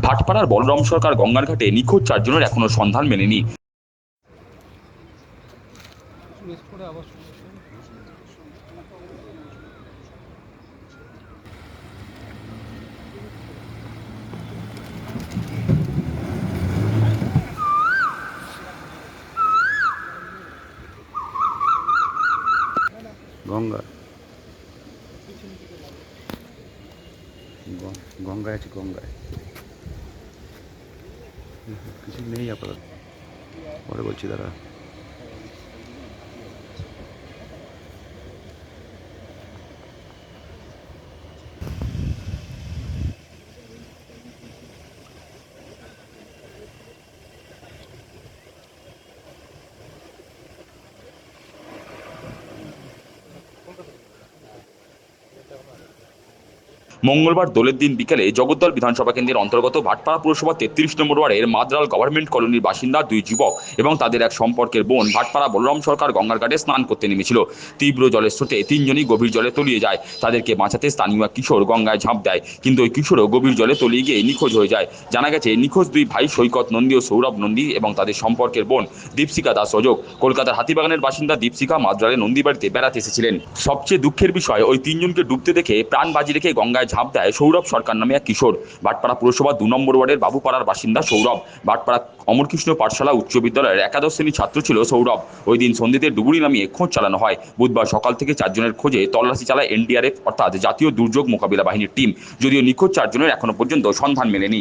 ভাটপাড়ার বলরাম সরকার গঙ্গার ঘাটে নিখোঁজ 4 জনের এখনো সন্ধান মেলেনি। গঙ্গা গঙ্গায় আছে, গঙ্গায় কিছু নেই আপাতত, পরে বলছি দাঁড়া। মঙ্গলবার দোলের দিন বিকেলে জগদ্দল বিধানসভা কেন্দ্রের অন্তর্গত ভাটপাড়া পুরসভা 33 নম্বর ওয়ার্ডের মাদ্রাল গভর্নমেন্ট কলোনির বাসিন্দা 2 যুবক এবং তাদের এক সম্পর্কের বোন ভাটপাড়া বলরাম সরকার গঙ্গার ঘাটে স্নান করতে নেমেছিল। তীব্র জলের স্রোতে 3 জনই গভীর জলে তলিয়ে যায়। তাদেরকে বাঁচাতে স্থানীয় এক কিশোর গঙ্গায় ঝাঁপ দেয়, কিন্তু ওই কিশোরও গভীর জলে তলিয়ে গিয়ে নিখোঁজ হয়ে যায়। জানা গেছে নিখোঁজ 2 ভাই সৈকত নন্দী ও সৌরভ নন্দী এবং তাদের সম্পর্কের বোন দীপশিকা দাস অযোগ। কলকাতার হাতিবাগানের বাসিন্দা দীপশিকা মাদ্রালে নন্দী বাড়িতে বেড়াতে এসেছিলেন। সবচেয়ে দুঃখের বিষয়, ওই 3 জনকে ডুবতে দেখে প্রাণ বাজি রেখে গঙ্গায় ঝাঁপ দেয় সৌরভ সরকার নামে এক কিশোর। ভাটপাড়া পুরসভা 2 নম্বর ওয়ার্ডের বাবুপাড়ার বাসিন্দা সৌরভ। ভাটপাড়া অমরকৃষ্ণ পাঠশালা উচ্চ বিদ্যালয়ের একাদশ শ্রেণীর ছাত্র ছিল সৌরভ। ওই দিন সন্ধ্যেতে ডুবুরি নামিয়ে খোঁজ চালানো হয়। বুধবার সকাল থেকে 4 জনের খোঁজে তল্লাশি চালায় এনডিআরএফ অর্থাৎ জাতীয় দুর্যোগ মোকাবিলা বাহিনীর টিম। যদিও নিখোঁজ 4 জনের এখনো পর্যন্ত সন্ধান মেলেনি।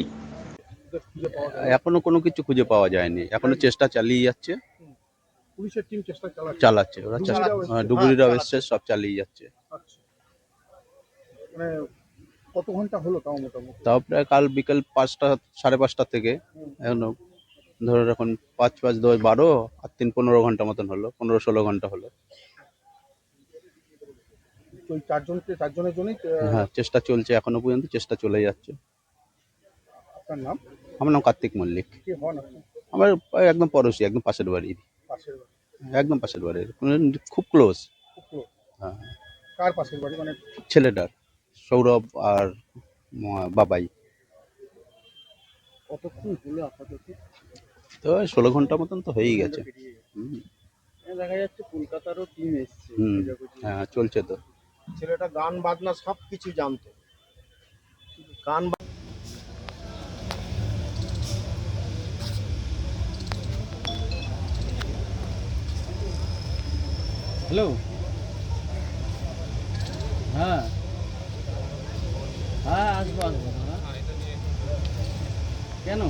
এখনো কোনো কিছু খুঁজে পাওয়া যায়নি, এখনো চেষ্টা চালিয়ে যাচ্ছে। পুলিশের টিম চেষ্টা চালাচ্ছে ওরা, চেষ্টা ডুবুরিরাও এসছে, সব চালিয়ে যাচ্ছে। মানে কত ঘন্টা হলো তাও মোটামুটি? তাও প্রায় কাল বিকেল 5টা 5:30 থেকে এখনো ধরো এখন 5 5 10 12 আর 3 15 ঘন্টা মতন হলো, 15-16 ঘন্টা হলো। ওই 4 জনের জন্যই হ্যাঁ, চেষ্টা চলছে, এখনো পর্যন্ত চেষ্টা চলে যাচ্ছে। আপনার নাম? আমার নাম কার্তিক মল্লিক। কে হন আপনি? আমার একদম পড়োশি, একদম পাশের বাড়ি, পাশের বাড়ি? একদম পাশের বাড়ি, খুব ক্লোজ। খুব close? হ্যাঁ, কার পাশের বাড়ি মানে? ছেলেটার, সৌরভ আর বাবাই। কতক্ষণ হলো আপাতত? তো 16 ঘন্টা মতন তো হয়েই গেছে। দেখা যাচ্ছে কলকাতারও টিম এসছে। হ্যাঁ, চলছে তো। ছেলেটা গান বাজনা সব কিছু জানতো। গান হ্যালো, হ্যাঁ হ্যাঁ আসবো আসবো। হ্যাঁ কেন?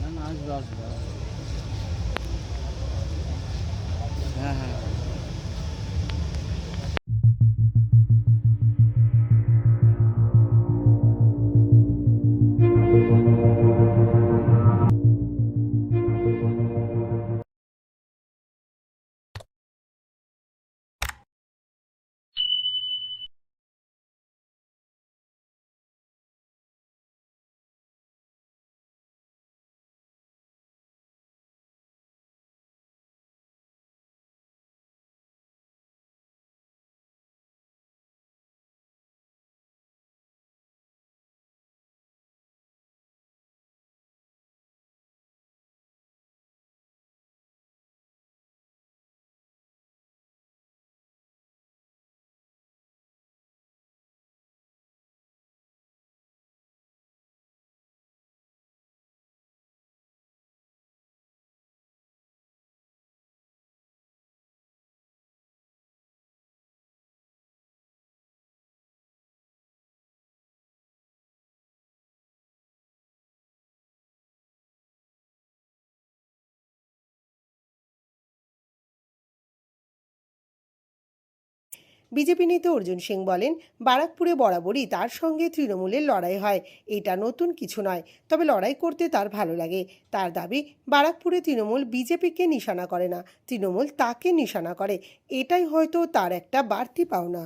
না না আসবো আসবো। হ্যাঁ হ্যাঁ। বিজেপি নেতা অর্জুন সিং বলেন, বারাকপুরে বরাবরই তার সঙ্গে তৃণমূলের লড়াই হয়। এটা নতুন কিছু নয়, তবে লড়াই করতে তার ভালো লাগে। তার দাবি, বারাকপুরে তৃণমূল বিজেপিকে নিশানা করে না, তৃণমূল তাকে নিশানা করে। এটাই হয়তো তার একটা বাড়তি পাওনা।